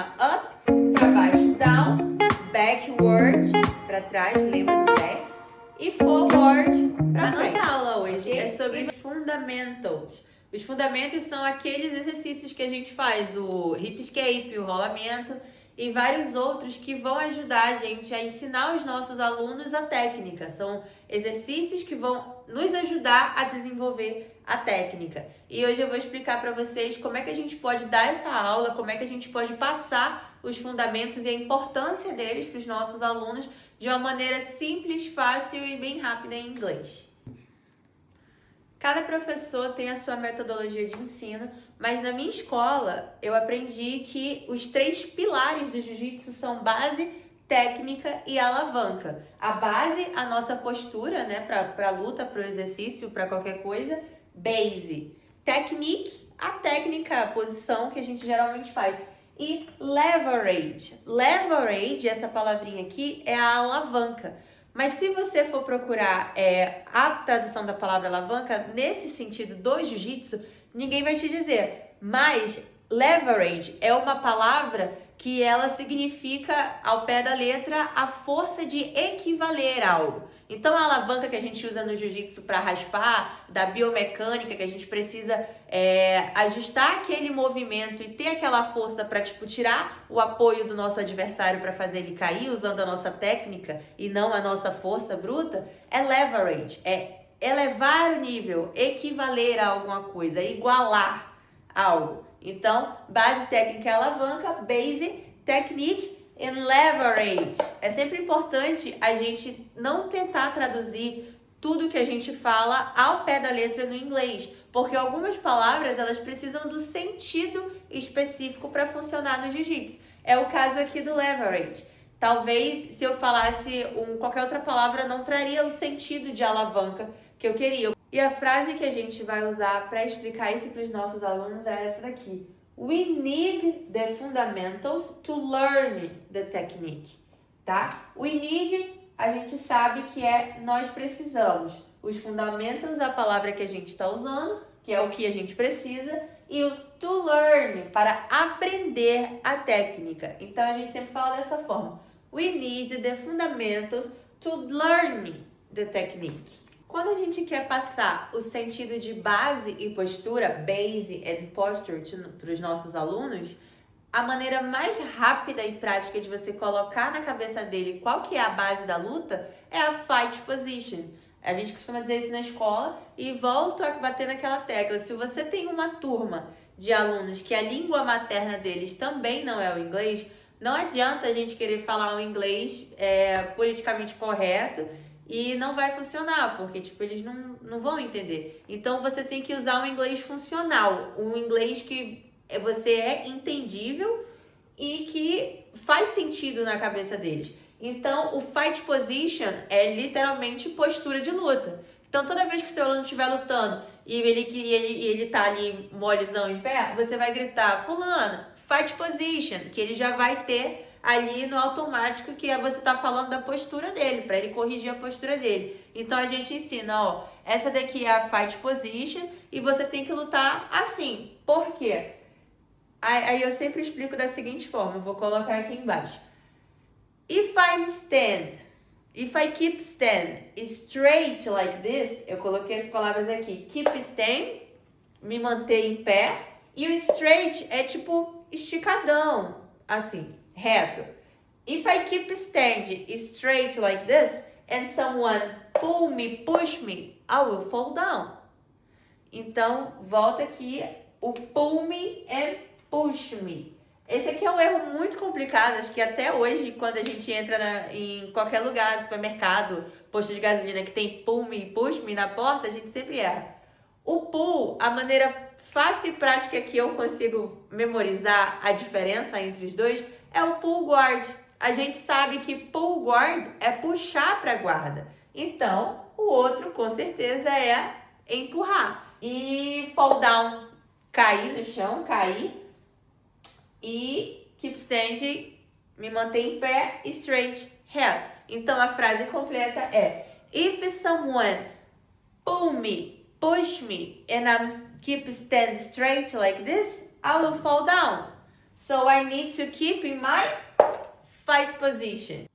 cima, up, para baixo, down, backward, para trás, lembra do back, e forward, para frente. A nossa aula hoje é sobre fundamentals. Os fundamentos são aqueles exercícios que a gente faz, o hip escape, o rolamento e vários outros que vão ajudar a gente a ensinar os nossos alunos a técnica. São exercícios que vão nos ajudar a desenvolver a técnica. E hoje eu vou explicar para vocês como é que a gente pode dar essa aula, como é que a gente pode passar os fundamentos e a importância deles para os nossos alunos de uma maneira simples, fácil e bem rápida em inglês. Cada professor tem a sua metodologia de ensino, mas na minha escola eu aprendi que os 3 pilares do jiu-jitsu são base, técnica e alavanca. A base, a nossa postura, né, para luta, para o exercício, para qualquer coisa. Base. Technique, a técnica, a posição que a gente geralmente faz. E leverage. Leverage, essa palavrinha aqui, é a alavanca. Mas se você for procurar a tradução da palavra alavanca, nesse sentido do jiu-jitsu, ninguém vai te dizer. Mas leverage é uma palavra que ela significa, ao pé da letra, a força de equivaler a algo. Então, a alavanca que a gente usa no jiu-jitsu para raspar, da biomecânica, que a gente precisa ajustar aquele movimento e ter aquela força para, tirar o apoio do nosso adversário para fazer ele cair, usando a nossa técnica e não a nossa força bruta, é leverage, é elevar o nível, equivaler a alguma coisa, igualar algo. Então, base, técnica e alavanca, base, technique and leverage. É sempre importante a gente não tentar traduzir tudo que a gente fala ao pé da letra no inglês, porque algumas palavras elas precisam do sentido específico para funcionar no jiu-jitsu. É o caso aqui do leverage. Talvez se eu falasse qualquer outra palavra não traria o sentido de alavanca que eu queria. E a frase que a gente vai usar para explicar isso para os nossos alunos é essa daqui. We need the fundamentals to learn the technique, tá? We need, a gente sabe que nós precisamos. Os fundamentals, a palavra que a gente está usando, que é o que a gente precisa, e o to learn, para aprender a técnica. Então, a gente sempre fala dessa forma. We need the fundamentals to learn the technique. Quando a gente quer passar o sentido de base e postura, base and posture, para os nossos alunos, a maneira mais rápida e prática de você colocar na cabeça dele qual que é a base da luta é a fight position. A gente costuma dizer isso na escola e volto a bater naquela tecla. Se você tem uma turma de alunos que a língua materna deles também não é o inglês, não adianta a gente querer falar o inglês politicamente correto e não vai funcionar, porque eles não vão entender. Então, você tem que usar um inglês funcional, um inglês que você é entendível e que faz sentido na cabeça deles. Então, o fight position é literalmente postura de luta. Então, toda vez que o seu aluno estiver lutando e ele tá ali molezão em pé, você vai gritar, fulano, fight position, que ele já vai ter ali no automático que você tá falando da postura dele, para ele corrigir a postura dele. Então a gente ensina, ó, essa daqui é a fight position e você tem que lutar assim. Por quê? Aí eu sempre explico da seguinte forma, eu vou colocar aqui embaixo. If I keep stand straight like this, eu coloquei as palavras aqui, keep stand, me manter em pé, e o straight é tipo esticadão, assim, reto. If I keep stand straight like this and someone pull me, push me, I will fall down. Então, volta aqui o pull me and push me. Esse aqui é um erro muito complicado, acho que até hoje, quando a gente entra em qualquer lugar, supermercado, posto de gasolina que tem pull me, push me na porta, a gente sempre erra. O pull, a maneira fácil e prática que eu consigo memorizar a diferença entre os dois, é o pull guard. A gente sabe que pull guard é puxar para a guarda. Então, o outro, com certeza, é empurrar. E fall down, cair no chão, cair. E keep standing, me mantém em pé, straight, reto. Então, a frase completa é If someone pull me, push me, and I keep stand straight like this, I will fall down. So I need to keep in my fight position.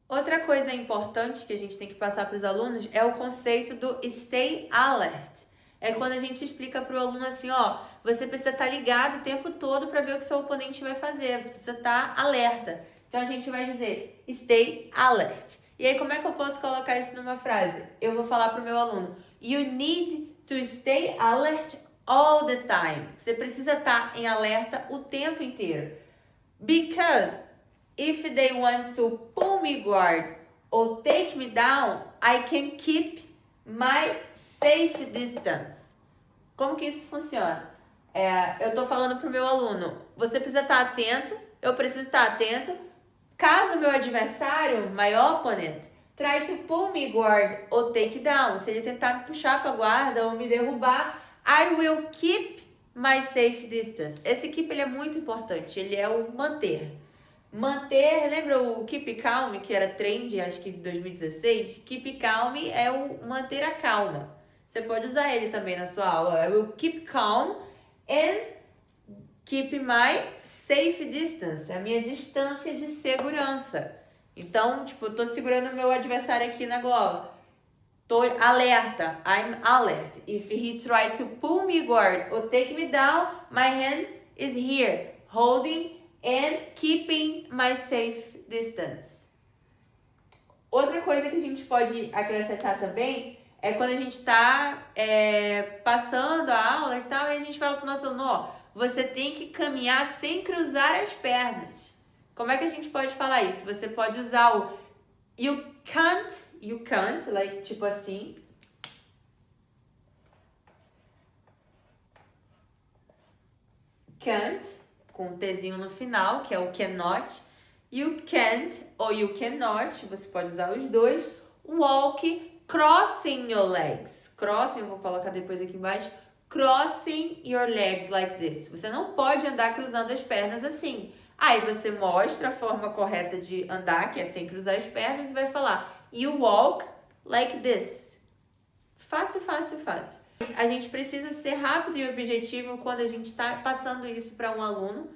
Outra coisa importante que a gente tem que passar para os alunos é o conceito do stay alert. É quando a gente explica para o aluno assim, ó, você precisa estar ligado o tempo todo para ver o que seu oponente vai fazer, você precisa estar alerta. Então a gente vai dizer stay alert. E aí como é que eu posso colocar isso numa frase? Eu vou falar para o meu aluno, you need to stay alert all the time. Você precisa estar em alerta o tempo inteiro. Because if they want to pull me guard or take me down, I can keep my safe distance. Como que isso funciona? Eu estou falando para o meu aluno, você precisa estar atento, eu preciso estar atento. Caso o meu adversário, my opponent, try to pull me guard or take down, se ele tentar me puxar para a guarda ou me derrubar, I will keep my safe distance. Esse keep ele é muito importante, ele é o manter. Manter, lembra o keep calm, que era trend, acho que em 2016? Keep calm é o manter a calma. Você pode usar ele também na sua aula. I will keep calm and keep my safe distance. É a minha distância de segurança. Então, tipo, eu tô segurando o meu adversário aqui na gola. Tô alerta. I'm alert. If he try to pull me guard or take me down, my hand is here, holding and keeping my safe distance. Outra coisa que a gente pode acrescentar também é quando a gente está passando a aula e tal, e a gente fala para o nosso aluno, ó, você tem que caminhar sem cruzar as pernas. Como é que a gente pode falar isso? Você pode usar o you can't, like, tipo assim. Can't, com um Tzinho no final, que é o cannot. You can't ou you cannot, você pode usar os dois. Walk crossing your legs. Crossing, eu vou colocar depois aqui embaixo. Crossing your legs like this. Você não pode andar cruzando as pernas assim. Aí você mostra a forma correta de andar, que é sem cruzar as pernas, e vai falar you walk like this. Fácil, fácil, fácil. A gente precisa ser rápido e objetivo quando a gente está passando isso para um aluno,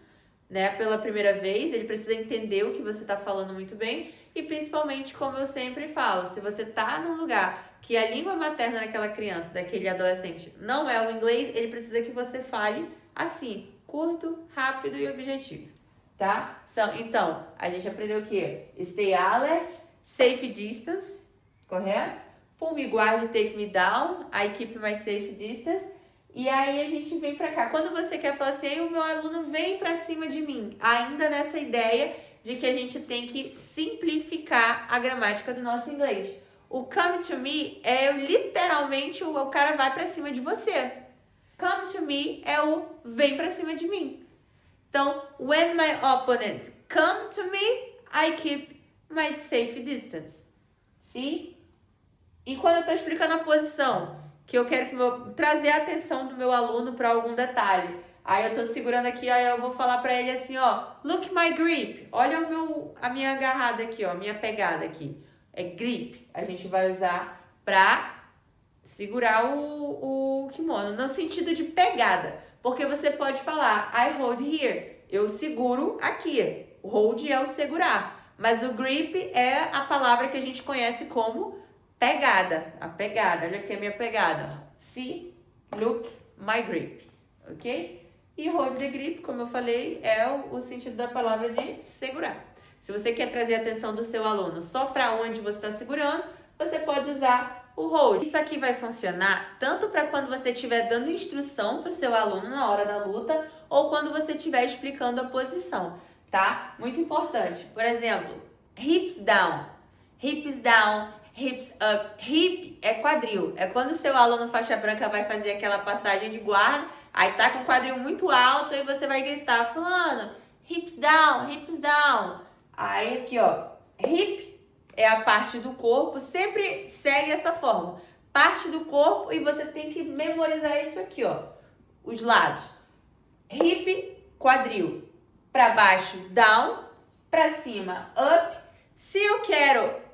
né, pela primeira vez. Ele precisa entender o que você está falando muito bem e principalmente, como eu sempre falo, se você está num lugar que a língua materna daquela criança, daquele adolescente, não é o inglês, ele precisa que você fale assim, curto, rápido e objetivo, tá? Então, a gente aprendeu o quê? Stay alert, safe distance, correto? Pull me guard, take me down, I keep my safe distance. E aí a gente vem pra cá. Quando você quer falar assim, aí o meu aluno vem pra cima de mim, ainda nessa ideia de que a gente tem que simplificar a gramática do nosso inglês. O come to me é literalmente o cara vai pra cima de você. Come to me é o vem pra cima de mim. Então, when my opponent come to me, I keep my safe distance. See? E quando eu estou explicando a posição, que eu quero trazer a atenção do meu aluno para algum detalhe, aí eu estou segurando aqui, aí eu vou falar para ele assim, ó, look my grip, olha a minha agarrada aqui, ó, minha pegada aqui, é grip, a gente vai usar para segurar o kimono, no sentido de pegada, porque você pode falar, I hold here, eu seguro aqui, o hold é o segurar, mas o grip é a palavra que a gente conhece como pegada, a pegada, olha aqui a minha pegada. See, look, my grip, ok? E hold the grip, como eu falei, é o sentido da palavra de segurar. Se você quer trazer a atenção do seu aluno só para onde você está segurando, você pode usar o hold. Isso aqui vai funcionar tanto para quando você estiver dando instrução para o seu aluno na hora da luta ou quando você estiver explicando a posição, tá? Muito importante. Por exemplo, hips down, hips up. Hip é quadril. É quando o seu aluno faixa branca vai fazer aquela passagem de guarda, aí tá com o quadril muito alto e você vai gritar, fulano, hips down, hips down. Aí aqui, ó, hip é a parte do corpo, sempre segue essa forma. Parte do corpo e você tem que memorizar isso aqui, ó, os lados. Hip, quadril. Pra baixo, down. Pra cima, up. Se eu quero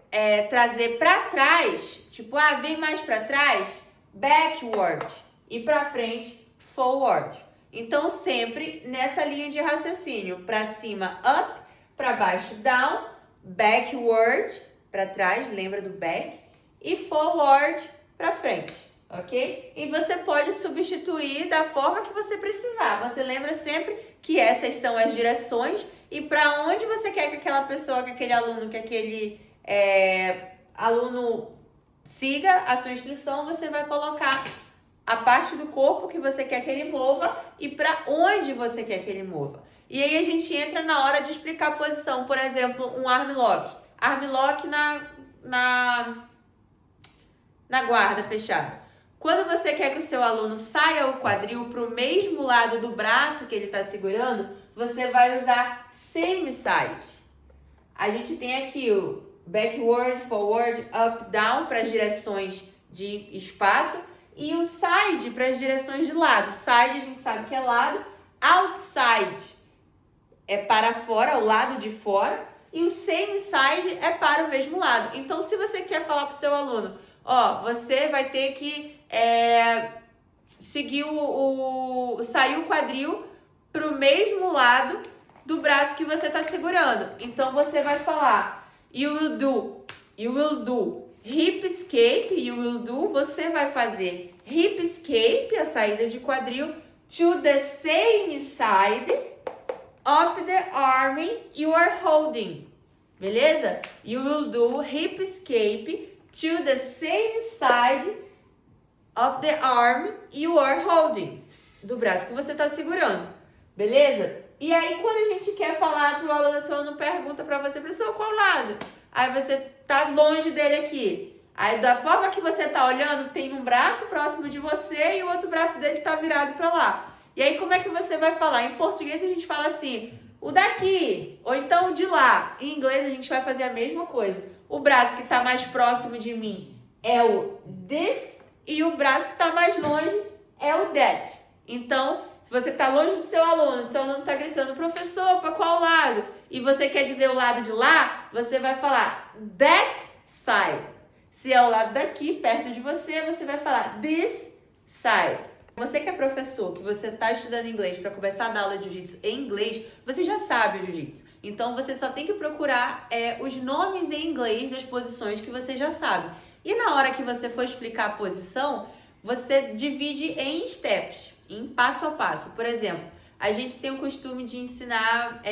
trazer para trás, tipo, vem mais para trás, backward, e para frente, forward. Então, sempre nessa linha de raciocínio. Para cima, up. Para baixo, down. Backward, para trás, lembra do back. E forward, para frente, ok? E você pode substituir da forma que você precisar. Você lembra sempre que essas são as direções e para onde você quer que aquela pessoa, que aquele aluno, que aquele aluno siga a sua instrução, você vai colocar a parte do corpo que você quer que ele mova e para onde você quer que ele mova. E aí a gente entra na hora de explicar a posição. Por exemplo, um arm lock. Arm lock na guarda fechada. Quando você quer que o seu aluno saia o quadril para o mesmo lado do braço que ele está segurando, você vai usar same side. A gente tem aqui o backward, forward, up, down para as direções de espaço e o side para as direções de lado. Side a gente sabe que é lado, outside é para fora, o lado de fora, e o same side é para o mesmo lado. Então, se você quer falar para o seu aluno, ó, você vai ter que seguir sair o quadril para o mesmo lado do braço que você está segurando. Então, você vai falar, you will do hip escape, you will do, você vai fazer hip escape, a saída de quadril, to the same side of the arm you are holding. Beleza? You will do hip escape to the same side of the arm you are holding. Do braço que você está segurando. Beleza? E aí, quando a gente quer falar para o aluno, o aluno pergunta para você, professor, qual lado? Aí você tá longe dele aqui. Aí, da forma que você tá olhando, tem um braço próximo de você e o outro braço dele tá virado para lá. E aí, como é que você vai falar? Em português, a gente fala assim, o daqui, ou então o de lá. Em inglês, a gente vai fazer a mesma coisa. O braço que está mais próximo de mim é o this, e o braço que está mais longe é o that. Então, se você está longe do seu aluno está gritando, professor, para qual lado? E você quer dizer o lado de lá, você vai falar that side. Se é o lado daqui, perto de você, você vai falar this side. Você que é professor, que você está estudando inglês para começar a dar aula de jiu-jitsu em inglês, você já sabe o jiu-jitsu. Então, você só tem que procurar os nomes em inglês das posições que você já sabe. E na hora que você for explicar a posição, você divide em steps, em passo a passo. Por exemplo, a gente tem o costume de ensinar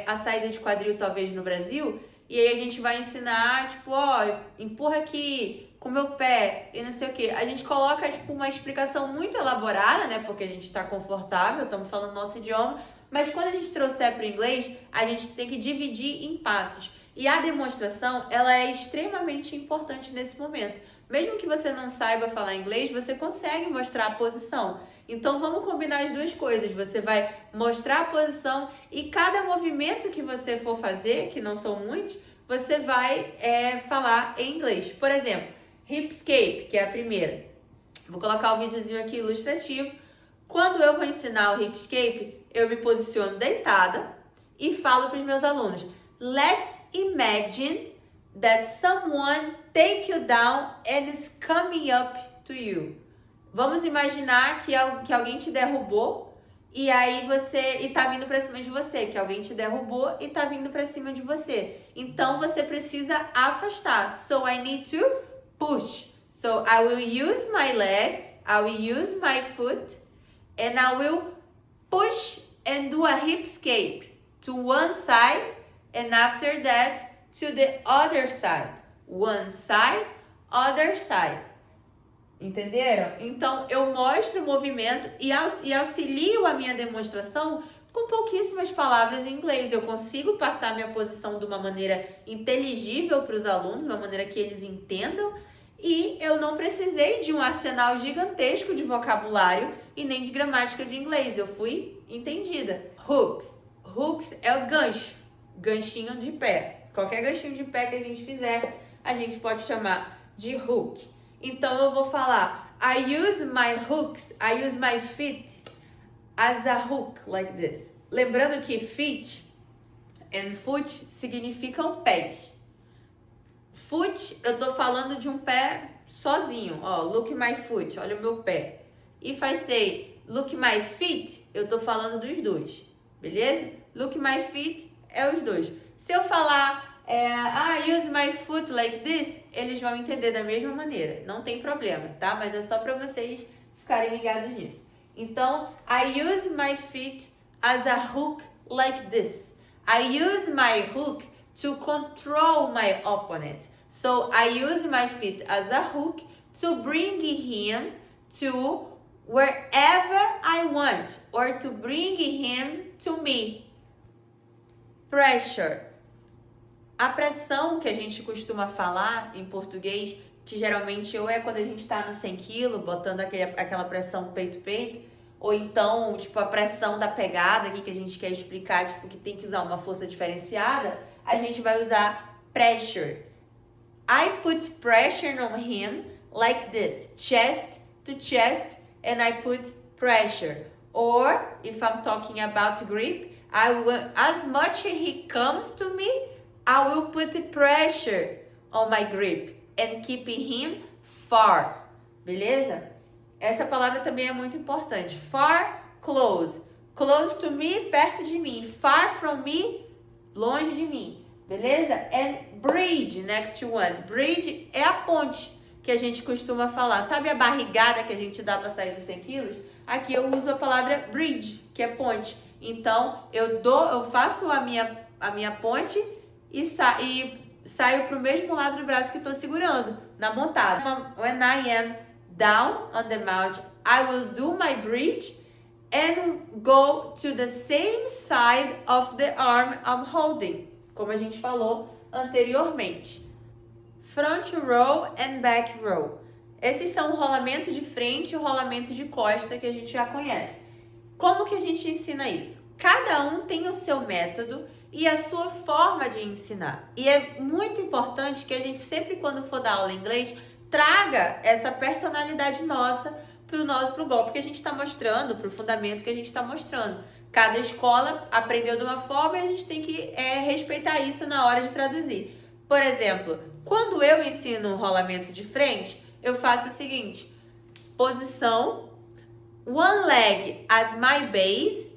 a saída de quadril, talvez, no Brasil, e aí a gente vai ensinar, tipo, ó, empurra aqui com o meu pé e não sei o quê. A gente coloca, tipo, uma explicação muito elaborada, né? Porque a gente está confortável, estamos falando nosso idioma. Mas quando a gente trouxer para o inglês, a gente tem que dividir em passos. E a demonstração, ela é extremamente importante nesse momento. Mesmo que você não saiba falar inglês, você consegue mostrar a posição. Então, vamos combinar as duas coisas. Você vai mostrar a posição e cada movimento que você for fazer, que não são muitos, você vai falar em inglês. Por exemplo, hip escape, que é a primeira. Vou colocar o videozinho aqui ilustrativo. Quando eu vou ensinar o hip escape, eu me posiciono deitada e falo para os meus alunos, let's imagine that someone take you down and is coming up to you. Vamos imaginar que alguém te derrubou e aí tá vindo para cima de você, que alguém te derrubou e tá vindo para cima de você. Então você precisa afastar. So I need to push. So I will use my legs, I will use my foot and I will push and do a hip escape to one side and after that to the other side. One side, other side. Entenderam? Então, eu mostro o movimento e auxilio a minha demonstração com pouquíssimas palavras em inglês. Eu consigo passar minha posição de uma maneira inteligível para os alunos, de uma maneira que eles entendam, e eu não precisei de um arsenal gigantesco de vocabulário e nem de gramática de inglês. Eu fui entendida. Hooks. Hooks é o gancho. Ganchinho de pé. Qualquer ganchinho de pé que a gente fizer, a gente pode chamar de hook. Então, eu vou falar, I use my hooks, I use my feet as a hook, like this. Lembrando que feet and foot significam pés. Foot, eu tô falando de um pé sozinho. Ó, look my foot, olha o meu pé. If I say, look my feet, eu tô falando dos dois, beleza? Look my feet é os dois. Se eu falar use my foot like this, eles vão entender da mesma maneira. Não tem problema, tá? Mas é só para vocês ficarem ligados nisso. Então, I use my feet as a hook like this. I use my hook to control my opponent. So, I use my feet as a hook to bring him to wherever I want or to bring him to me. Pressure. A pressão que a gente costuma falar em português, que geralmente ou é quando a gente está no 100 kg, botando aquela pressão peito-peito, ou então, tipo, a pressão da pegada aqui que a gente quer explicar, tipo, que tem que usar uma força diferenciada, a gente vai usar pressure. I put pressure on him like this, chest to chest, and I put pressure. Or, if I'm talking about grip, I will, as much he comes to me, I will put pressure on my grip and keeping him far. Beleza? Essa palavra também é muito importante. Far, close. Close to me, perto de mim. Far from me, longe de mim. Beleza? And bridge, next one. Bridge é a ponte que a gente costuma falar. Sabe a barrigada que a gente dá para sair dos 100 quilos? Aqui eu uso a palavra bridge, que é ponte. Então, eu faço a minha ponte e saio pro mesmo lado do braço que estou segurando, na montada. When I am down on the mount, I will do my bridge and go to the same side of the arm I'm holding, como a gente falou anteriormente. Front row and back row. Esses são o rolamento de frente e o rolamento de costa que a gente já conhece. Como que a gente ensina isso? Cada um tem o seu método e a sua forma de ensinar. E é muito importante que a gente sempre, quando for dar aula em inglês, traga essa personalidade nossa pro golpe que a gente está mostrando, pro fundamento que a gente está mostrando. Cada escola aprendeu de uma forma e a gente tem que respeitar isso na hora de traduzir. Por exemplo, quando eu ensino um rolamento de frente, eu faço o seguinte: posição, one leg as my base,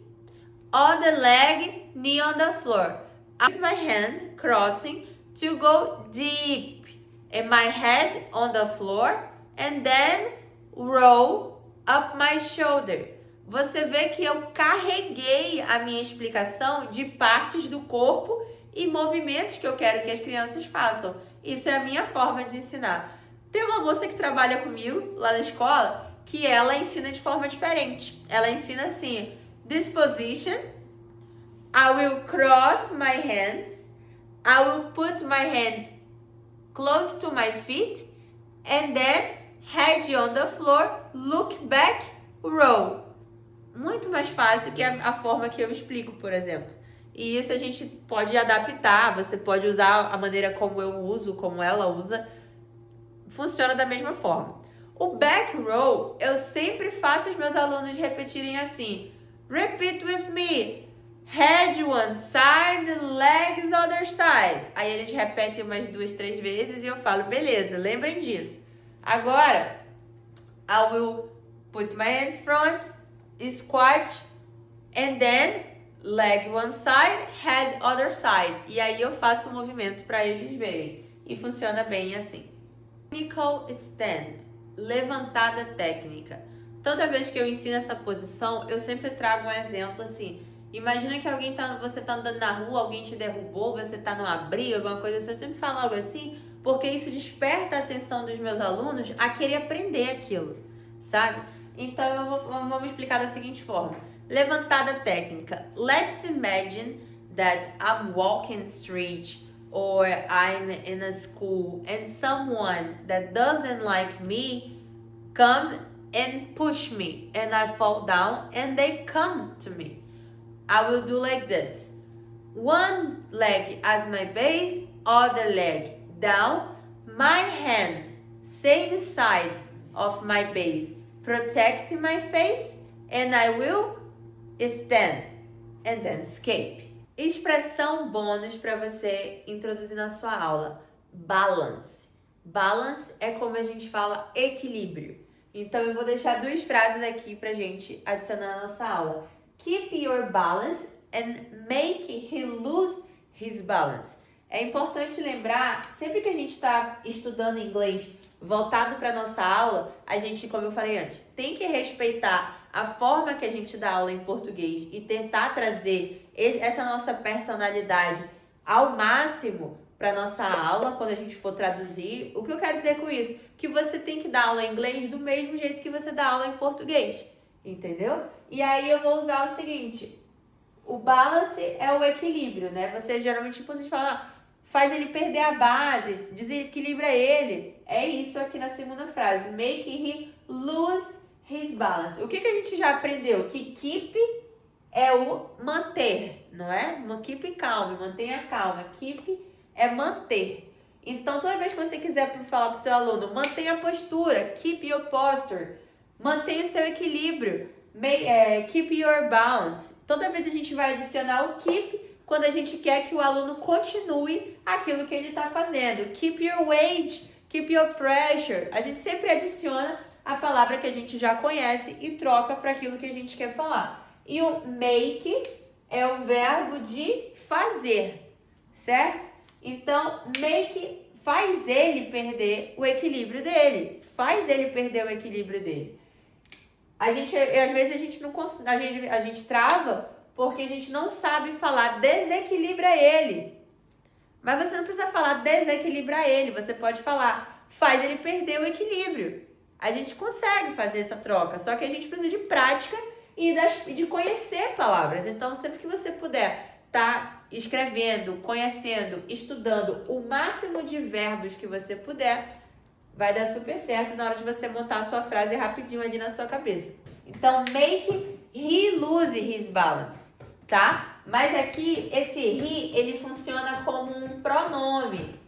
other leg knee on the floor. I use my hand crossing to go deep and my head on the floor and then roll up my shoulder. Você vê que eu carreguei a minha explicação de partes do corpo e movimentos que eu quero que as crianças façam. Isso é a minha forma de ensinar. Tem uma moça que trabalha comigo lá na escola que ela ensina de forma diferente. Ela ensina assim: this position, I will cross my hands, I will put my hands close to my feet, and then head on the floor, look back, roll. Muito mais fácil que a forma que eu explico, por exemplo. E isso a gente pode adaptar, você pode usar a maneira como eu uso, como ela usa. Funciona da mesma forma. O back row, eu sempre faço os meus alunos repetirem assim. Repeat with me. Head one side, legs other side. Aí eles repetem umas 2, 3 vezes e eu falo, beleza, lembrem disso. Agora, I will put my hands front, squat, and then leg one side, head other side. E aí eu faço o movimento para eles verem. E funciona bem assim. Technical stand, levantada técnica. Toda vez que eu ensino essa posição, eu sempre trago um exemplo assim. Imagina que você tá andando na rua, alguém te derrubou, você tá numa briga, alguma coisa assim. Eu sempre falo algo assim, porque isso desperta a atenção dos meus alunos a querer aprender aquilo, sabe? Então, vamos explicar da seguinte forma. Levantada técnica. Let's imagine that I'm walking street or I'm in a school and someone that doesn't like me come and push me and I fall down and they come to me. I will do like this. One leg as my base, other leg down, my hand, same side of my base, protecting my face, and I will stand and then escape. Expressão bônus para você introduzir na sua aula. Balance. Balance é como a gente fala equilíbrio. Então eu vou deixar 2 frases aqui pra gente adicionar na nossa aula. keep your balance and make him lose his balance. É importante lembrar, sempre que a gente está estudando inglês voltado para nossa aula, a gente, como eu falei antes, tem que respeitar a forma que a gente dá aula em português e tentar trazer essa nossa personalidade ao máximo para nossa aula quando a gente for traduzir. O que eu quero dizer com isso? Que você tem que dar aula em inglês do mesmo jeito que você dá aula em português, entendeu? E aí eu vou usar o seguinte, o balance é o equilíbrio, né? Você geralmente, tipo, você fala, faz ele perder a base, desequilibra ele. É isso aqui na segunda frase, make him lose his balance. O que a gente já aprendeu? Que keep é o manter, não é? Keep calm, mantenha calma. Keep é manter. Então, toda vez que você quiser falar para o seu aluno, mantenha a postura, keep your posture, mantenha o seu equilíbrio, keep your balance. Toda vez a gente vai adicionar o keep quando a gente quer que o aluno continue aquilo que ele está fazendo. Keep your weight, keep your pressure. A gente sempre adiciona a palavra que a gente já conhece e troca para aquilo que a gente quer falar. E o make é o verbo de fazer, certo? Então, make faz ele perder o equilíbrio dele. Faz ele perder o equilíbrio dele. Às vezes a gente não consegue, a gente trava porque a gente não sabe falar desequilibra ele. Mas você não precisa falar desequilibra ele, você pode falar faz ele perder o equilíbrio. A gente consegue fazer essa troca, só que a gente precisa de prática e de conhecer palavras. Então, sempre que você puder estar escrevendo, conhecendo, estudando o máximo de verbos que você puder, vai dar super certo na hora de você montar a sua frase rapidinho ali na sua cabeça. Então, make he lose his balance, tá? Mas aqui, esse he, ele funciona como um pronome.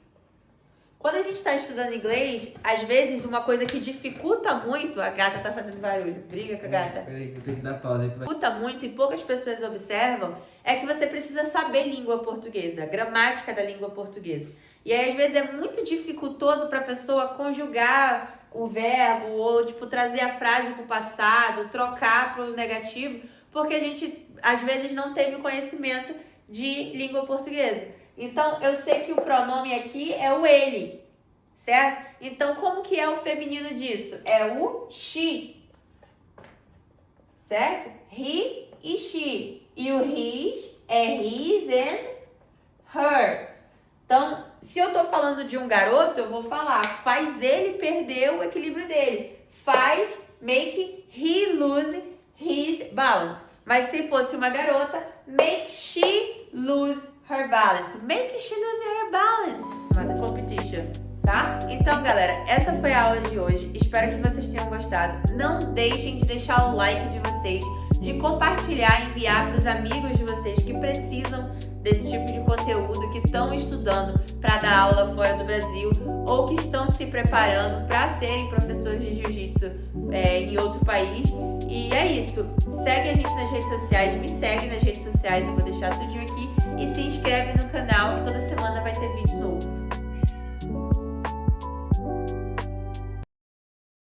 Quando a gente está estudando inglês, às vezes uma coisa que dificulta muito, a gata tá fazendo barulho, briga com a gata. Peraí, eu tenho que dar pausa. Dificulta muito e poucas pessoas observam, é que você precisa saber língua portuguesa, a gramática da língua portuguesa. E aí, às vezes, é muito dificultoso para a pessoa conjugar o verbo ou, tipo, trazer a frase para o passado, trocar para o negativo, porque a gente, às vezes, não teve conhecimento de língua portuguesa. Então, eu sei que o pronome aqui é o ele, certo? Então, como que é o feminino disso? É o she, certo? He e she. E o his é his and her. Então, se eu tô falando de um garoto, eu vou falar, faz ele perder o equilíbrio dele. Faz, make he lose his balance. Mas se fosse uma garota, make she lose her balance. Make she lose her balance. Mata competition, tá? Então, galera, essa foi a aula de hoje. Espero que vocês tenham gostado. Não deixem de deixar o like de vocês, de compartilhar, enviar para os amigos de vocês que precisam desse tipo de conteúdo, que estão estudando para dar aula fora do Brasil ou que estão se preparando para serem professores de jiu-jitsu em outro país. E é isso. Segue a gente nas redes sociais, me segue nas redes sociais, eu vou deixar tudinho aqui. E se inscreve no canal, que toda